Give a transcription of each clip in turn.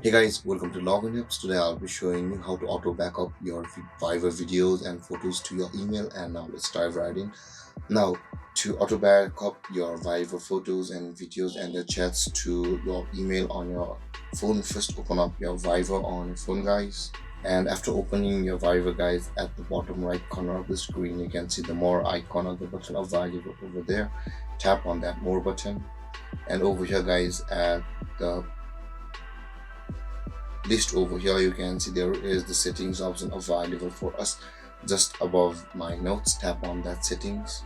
Hey guys, welcome to Login Tips. Today I'll be showing you how to auto backup your Fiverr videos and photos to your email. And now let's dive right in. Now, to auto backup your Fiverr photos and videos and your chats to your email on your phone, first open up your Fiverr on your phone, guys. And after opening your Fiverr, guys, at the bottom right corner of the screen, you can see the more icon of the button available over there. Tap on that more button, and over here, guys, at the list over here, you can see there is the settings option available for us just above my notes. Tap on that settings,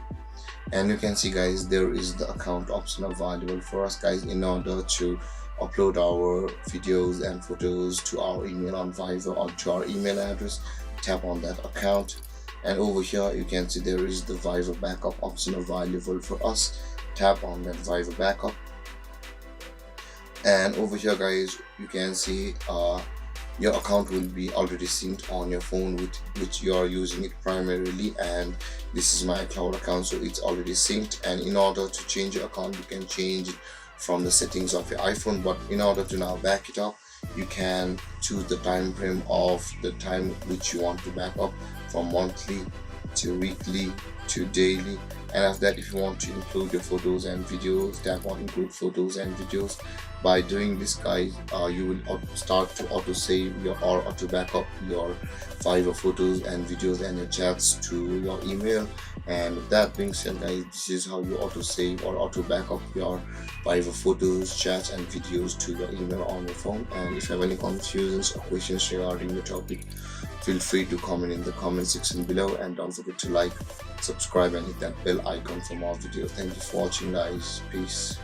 and you can see, guys, there is the account option available for us, guys, in order to upload our videos and photos to our email on Fiverr or to our email address. Tap on that account, and over here you can see there is the Fiverr backup option available for us. Tap on that Fiverr backup, and over here, guys, you can see your account will be already synced on your phone with which you are using it primarily, and this is my cloud account, so it's already synced. And in order to change your account, you can change it from the settings of your iPhone, but in order to now back it up, you can choose the time frame of the time which you want to back up, from monthly to weekly to daily. And after that, if you want to include your photos and videos, tap on include photos and videos. By doing this, guys, you will start to auto save your or auto backup your Fiverr photos and videos and your chats to your email. And with that being said, guys, this is how you auto save or auto backup your Fiverr photos, chats and videos to your email on your phone. And if you have any confusions or questions regarding the topic, feel free to comment in the comment section below, and don't forget to like, subscribe and hit that bell icon for more videos. Thank you for watching, guys. Peace.